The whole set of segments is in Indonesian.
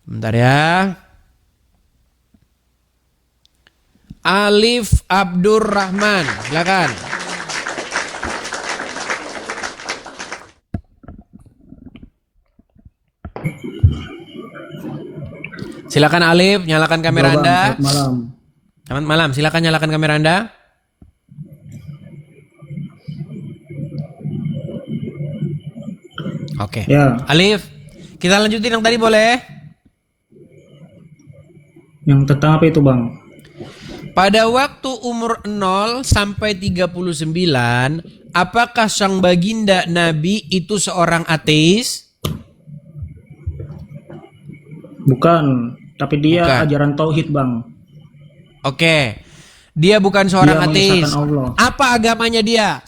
Bentar ya. Alif Abdurrahman, silakan. Silakan Alif, nyalakan kamera Anda. Selamat malam. Selamat malam, silakan nyalakan kamera Anda. Oke. Ya. Alif, kita lanjutin yang tadi boleh? Yang tentang apa itu, Bang? Pada waktu umur 0 sampai 39, apakah sang baginda Nabi itu seorang ateis? Bukan, tapi dia Bukan. ajaran tauhid, Bang. Oke. Dia bukan seorang Dia ateis. mengesahkan Allah. Apa agamanya dia?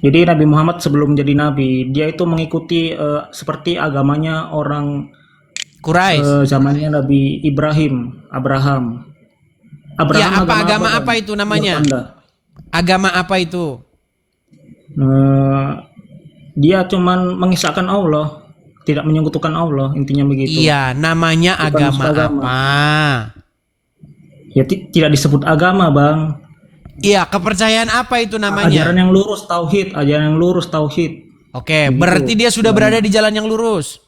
Jadi Nabi Muhammad sebelum jadi nabi, dia itu mengikuti seperti agamanya orang Quraisy. zamannya Nabi Abraham. Ya, apa agama Bang? apa itu namanya? Menurut Anda? Agama apa itu? Dia cuman mengisahkan Allah, tidak menyekutukan Allah, intinya begitu. Iya, namanya Bukan agama agama. apa? Ya tidak disebut agama, Bang. Iya, kepercayaan apa itu namanya? Ajaran yang lurus tauhid, Oke, Begitu. berarti dia sudah berada di jalan yang lurus.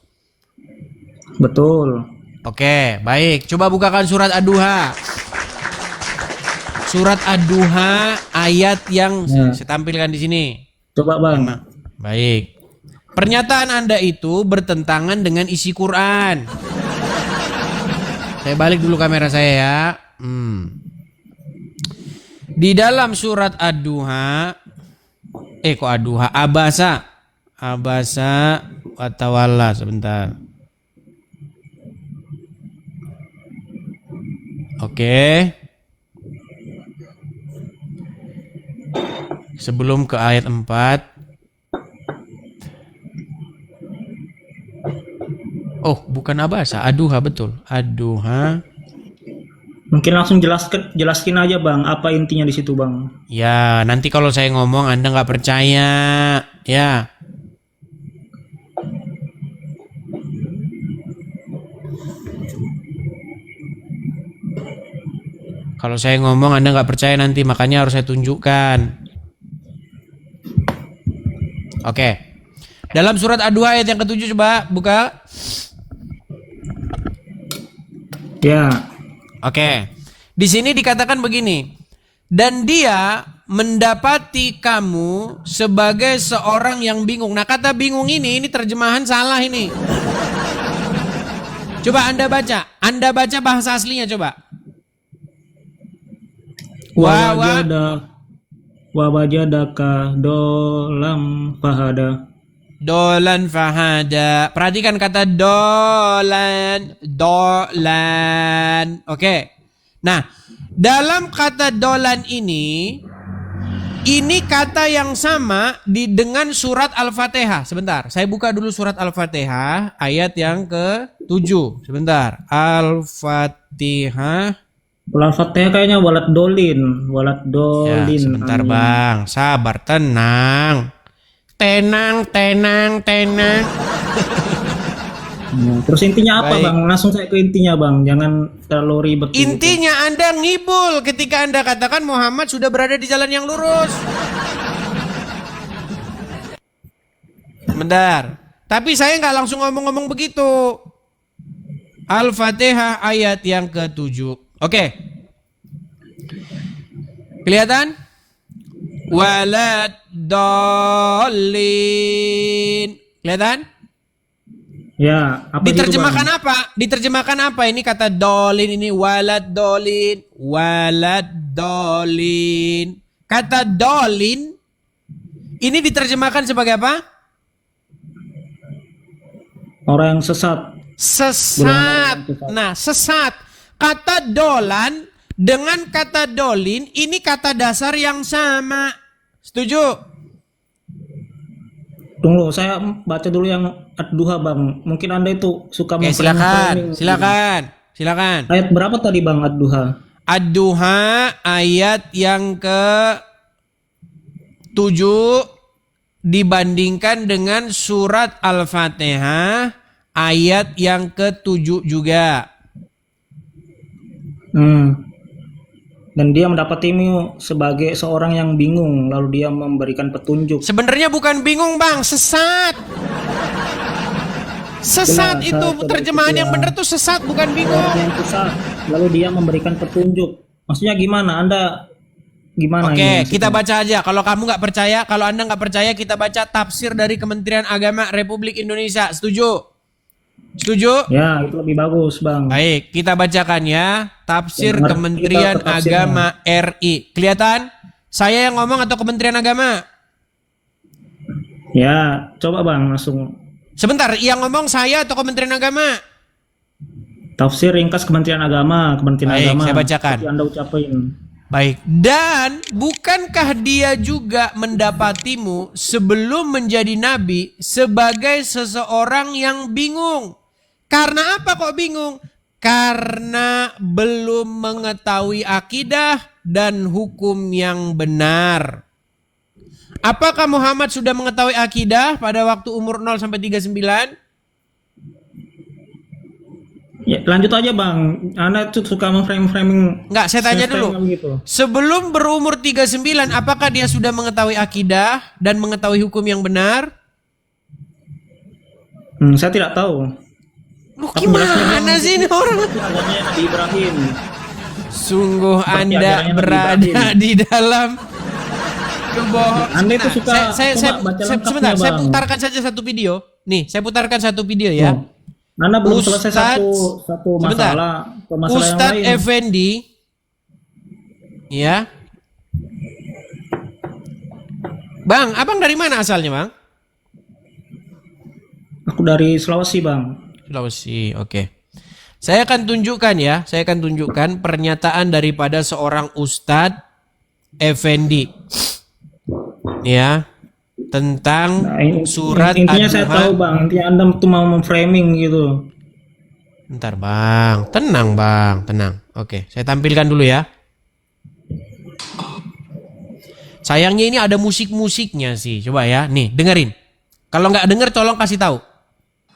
Betul. Oke, baik. Coba bukakan surat Ad-Duha. Surat Ad-Duha ayat yang saya tampilkan di sini. Coba, Bang. Baik. Pernyataan Anda itu bertentangan dengan isi Quran. Saya balik dulu kamera saya ya. Di dalam surat Ad-Duha, kok Ad-Duha? Abasa wa tawalla, sebentar. Oke. Sebelum ke ayat 4. Oh, bukan Abasa, Ad-Duha, betul. Ad-Duha. Mungkin langsung jelaskin aja, Bang, apa intinya di situ, Bang. Ya, nanti kalau saya ngomong Anda nggak percaya, ya. Kalau saya ngomong Anda nggak percaya nanti, makanya harus saya tunjukkan. Oke. Dalam surat Ad-Duha ayat yang ke-7 coba buka. Ya. Oke. Di sini dikatakan begini. Dan dia mendapati kamu sebagai seorang yang bingung. Nah, kata bingung ini terjemahan salah ini. Coba Anda baca. Anda baca bahasa aslinya coba. Wawajadaka dolam fahada. Dolan fahada. Perhatikan kata dolan. Oke. Nah, dalam kata dolan ini kata yang sama dengan surat Al-Fatihah. Sebentar, saya buka dulu surat Al-Fatihah ayat yang ke-7. Sebentar. Al-Fatihah. Al-Fatihah kayaknya walad dolin. Ya, sebentar, Bang. Sabar, tenang. Tenang. Terus intinya apa, Baik. Bang? Langsung saya ke intinya, Bang. Jangan terlalu ribet. Intinya Anda ngibul ketika Anda katakan Muhammad sudah berada di jalan yang lurus. Bentar. Tapi saya nggak langsung ngomong-ngomong begitu. Al-Fatihah ayat yang ke-7. Oke. Kelihatan? Walad dolin. Kelihatan? Ya, apa Diterjemahkan gitu, Bang? apa? Diterjemahkan apa? Ini kata dolin ini walad dolin. Kata dolin ini diterjemahkan sebagai apa? Orang yang sesat. Sesat. Nah, sesat. Kata dolan dengan kata dolin ini kata dasar yang sama. Setuju? Tunggu, saya baca dulu yang Ad-Duha, Bang. Mungkin Anda itu suka Oke, silakan. Ayat berapa tadi, Bang, Ad-Duha? Ad-Duha ayat yang ke-7 dibandingkan dengan surat Al-Fatihah ayat yang ke-7 juga. Dan dia mendapatimu sebagai seorang yang bingung, lalu dia memberikan petunjuk. Sebenarnya bukan bingung bang, sesat. Sesat Benar, itu saya terjemahan itu yang ya. benar tuh sesat, bukan bingung. Orang yang susah, lalu dia memberikan petunjuk. Maksudnya gimana? Anda gimana ini Oke, maksudnya? kita baca aja. Kalau kamu nggak percaya, kalau Anda nggak percaya, kita baca tafsir dari Kementerian Agama Republik Indonesia. Setuju? Setuju? Ya, itu lebih bagus, Bang. Baik, kita bacakan ya. Tafsir Yang ngerti Kementerian kita tafsirnya. Agama RI. Kelihatan? Saya yang ngomong atau Kementerian Agama? Ya, coba Bang langsung Sebentar, yang ngomong saya atau Kementerian Agama? tafsir ringkas Kementerian Agama, Kementerian Baik, Agama. saya bacakan. Seperti Anda ucapin. Baik, dan bukankah dia juga mendapatimu sebelum menjadi nabi sebagai seseorang yang bingung? Karena apa kok bingung? Karena belum mengetahui akidah dan hukum yang benar. Apakah Muhammad sudah mengetahui akidah pada waktu umur 0 sampai 39? Ya, lanjut aja Bang. Anda tuh suka memframing. Enggak, saya tanya dulu. Gitu. Sebelum berumur 39, apakah dia sudah mengetahui akidah dan mengetahui hukum yang benar? Saya tidak tahu. Lu Tapi berasnya gimana sih ini orang? Agamanya Nabi Ibrahim. Sungguh Berarti Anda ajarannya Nabi berada Ibrahim. di dalam kebohongan. Anda itu suka baca lengkapnya, sebentar, saya Bang. putarkan saja satu video. Nih, saya putarkan satu video ya. Anda belum selesai Ustadz- satu sebentar. masalah. Masalah yang Ustadz lain. Effendi, ya. Bang, abang dari mana asalnya, Bang? Aku dari Sulawesi, Bang. Sulawesi, oke. Saya akan tunjukkan ya, saya akan tunjukkan pernyataan daripada seorang Ustadz Effendi, ya, tentang surat intinya saya Ad-Duha. tahu Bang, intinya Anda tuh mau memframing gitu. Bentar bang, tenang bang, tenang. Oke, saya tampilkan dulu ya. Sayangnya ini ada musik-musiknya sih, coba ya. Nih, dengerin. Kalau nggak denger, tolong kasih tahu.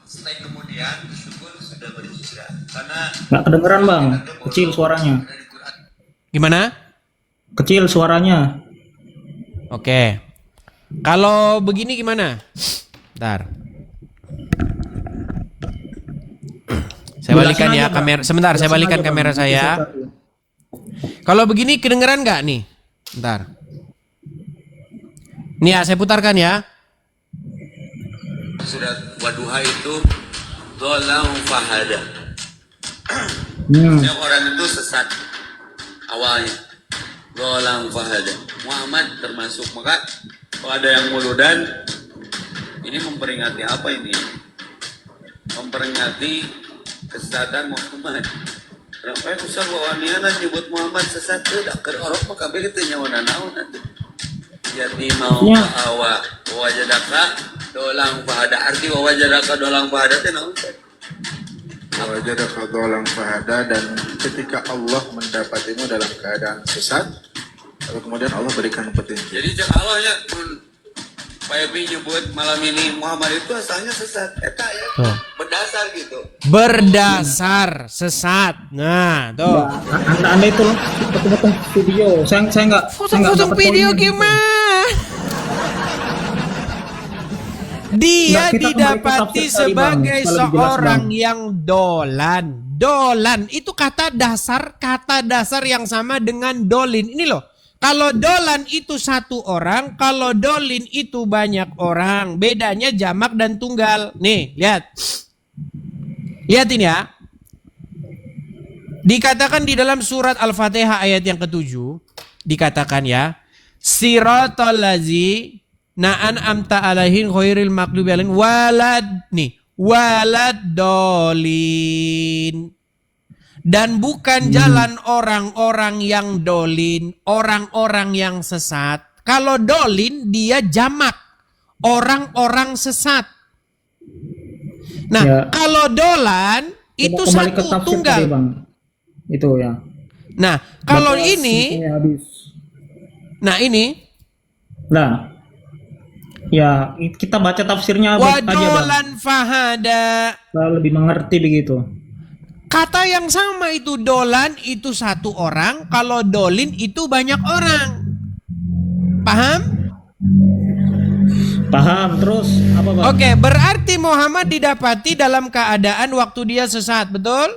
Setelah kemudian syukur sudah berhijrah karena Nggak kedengeran Bang, kecil suaranya. dari Quran Gimana? Kecil suaranya. Oke. Kalau begini gimana? Bentar. Saya balikan ya kamera. Sebentar, saya balikan kamera saya. Kalau begini kedengeran nggak nih? Bentar. Nih ya, saya putarkan ya. surat Waduha itu dolang fahada. Yang orang itu sesat awalnya dolang fahada. Muhammad termasuk, maka kalau ada yang muludan ini memperingati apa ini? Memperingati kesesatan Muhammad. Kenapa yang usah bawa niana nyebut Muhammad sesat itu dah ke orang maka begitu nyawa naon nanti. Jadi mau Ya. bawa wajadaka dolang fahada, arti wajadaka dolang fahada itu naon? Wajadaka dolang fahada, dan ketika Allah mendapatimu dalam keadaan sesat, lalu kemudian Allah berikan petunjuk. Jadi cek Allah ya, Pak Epi nyebut malam ini Muhammad itu asalnya sesat. Eta ya, Tuh. berdasar gitu. Berdasar sesat. Nah, tuh. Anda itu potong-potong video. Saya nggak Potong-potong dapat video poinnya gitu. gimana? Dia Nggak, kita didapati kembali ke tafsir tadi, sebagai Bang. Kalau dijelas, seorang Bang. yang dolan. Dolan itu kata dasar yang sama dengan dolin. Ini loh. Kalau dolan itu satu orang, kalau dolin itu banyak orang. Bedanya jamak dan tunggal. Nih, lihat. Lihat ini ya. Dikatakan di dalam surat Al-Fatihah ayat yang ke-7, dikatakan ya, siratal lazi na'an amta alaihim khairil maghdubi alaihim walad dolin. Dan bukan jalan orang-orang yang dolin, orang-orang yang sesat. Kalau dolin dia jamak, orang-orang sesat. Nah, Ya. kalau dolan itu Kembali ke satu tafsir tunggal. tadi, Bang. Itu ya. Nah, kalau Batas ini, waktunya habis. nah ini, Nah, Ya, kita baca tafsirnya aja, Bang. Wadolan fahada. Supaya lebih mengerti begitu. Kata yang sama itu dolan itu satu orang, kalau dolin itu banyak orang. Paham? Paham. Terus apa, Bang? Oke, berarti Muhammad didapati dalam keadaan waktu dia sesat, betul?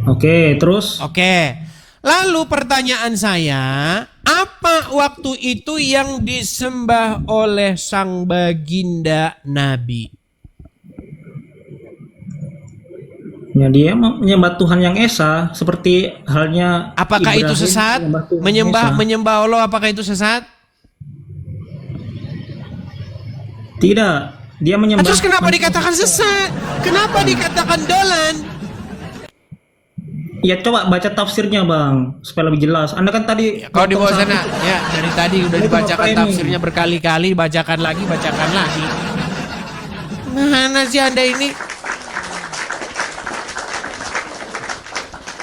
Oke, terus Oke. Lalu pertanyaan saya, apa waktu itu yang disembah oleh sang baginda Nabi? ya dia menyembah Tuhan yang esa seperti halnya Apakah itu Ibrahim sesat? Tuhan yang esa. Menyembah Allah, apakah itu sesat? Tidak, dia menyembah. Terus kenapa dikatakan sesat? Kenapa dikatakan dolan? Ya coba baca tafsirnya, Bang, supaya lebih jelas. Anda kan tadi Kau di bawah potong sana, satu. ya dari tadi udah Ini dibacakan framing. tafsirnya berkali-kali, bacakan lagi. Mana sih Anda ini?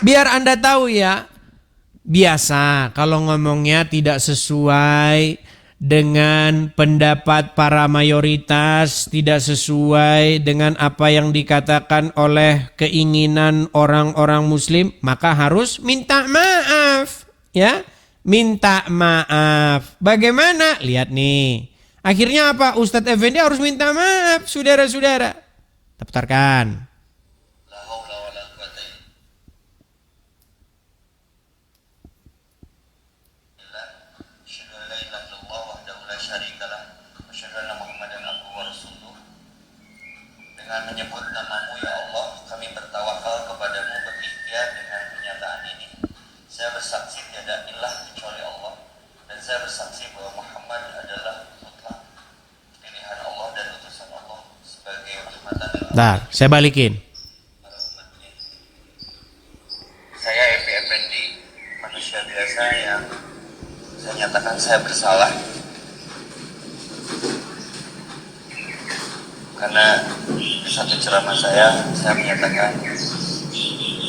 Biar Anda tahu ya, biasa kalau ngomongnya tidak sesuai dengan pendapat para mayoritas, tidak sesuai dengan apa yang dikatakan oleh keinginan orang-orang muslim, maka harus minta maaf, ya. Minta maaf. Bagaimana? Lihat nih. Akhirnya apa? Ustadz Effendi harus minta maaf, saudara-saudara. Putarkan. Dengan menyebut namamu ya Allah, kami bertawakal kepadamu berikhtiar dengan pernyataan ini. Saya bersaksi tiada ilah kecuali Allah, dan saya bersaksi bahwa Muhammad adalah putra pilihan Allah dan utusan Allah sebagai rahmatan lil alamin. Bentar, saya balikin. Saya Evi Effendi, manusia biasa yang saya nyatakan saya bersalah karena di satu ceramah saya menyatakan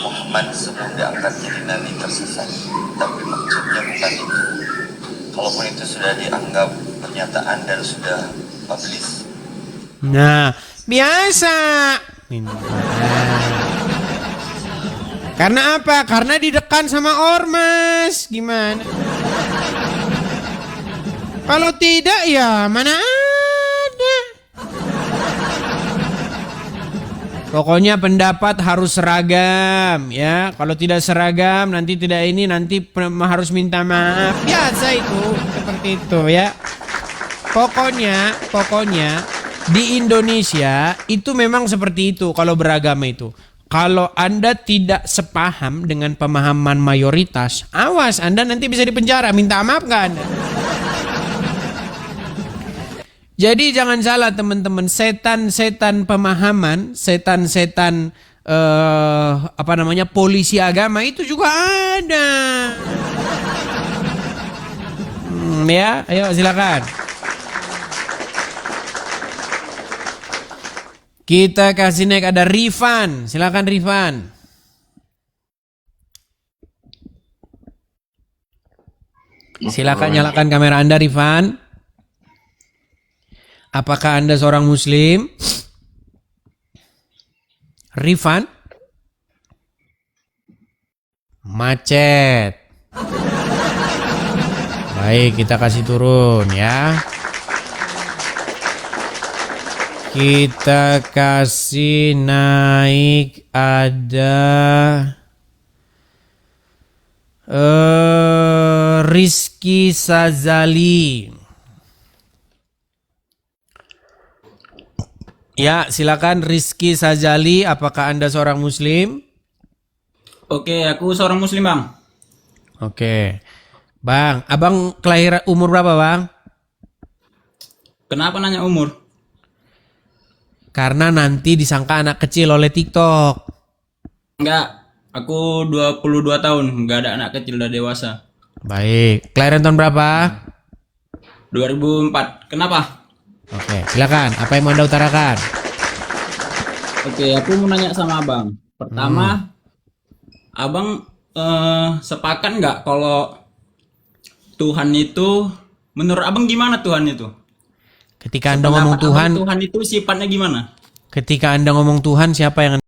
Muhammad sebelum diangkat jadi nabi tersesat, tapi maksudnya bukan itu. Kalaupun itu sudah dianggap pernyataan dan sudah publish. Nah, biasa. Karena apa? Karena didekan sama ormas. Gimana? Kalau tidak ya mana ada. Pokoknya pendapat harus seragam ya. Kalau tidak seragam nanti tidak ini, nanti harus minta maaf. Biasa itu, seperti itu ya. Pokoknya di Indonesia itu memang seperti itu kalau beragama itu. Kalau Anda tidak sepaham dengan pemahaman mayoritas, awas Anda nanti bisa dipenjara. Minta maaf nggak Anda? Jadi jangan salah teman-teman, setan-setan pemahaman, setan-setan polisi agama itu juga ada. Ya, ayo silakan. Kita kasih naik, ada Rifan, silakan Rifan. Silakan nyalakan kamera Anda Rifan. Apakah Anda seorang muslim? Rifan? Macet. Baik, kita kasih turun ya. Kita kasih naik, ada Rizky Sazali. Ya, silakan Rizky Sazali, apakah Anda seorang muslim? Oke, aku seorang muslim, Bang. Oke. Bang, abang kelahiran umur berapa, Bang? Kenapa nanya umur? Karena nanti disangka anak kecil oleh TikTok. Enggak, aku 22 tahun, enggak ada anak kecil, udah dewasa. Baik, kelahiran tahun berapa? 2004. Kenapa? Oke, silakan. Apa yang mau Anda utarakan? Oke, aku mau nanya sama Abang. Pertama, Abang sepakat nggak kalau Tuhan itu Menurut abang gimana Tuhan itu? Ketika Anda ngomong Pendapat Tuhan, abang Tuhan itu sifatnya gimana? ketika Anda ngomong Tuhan, siapa yang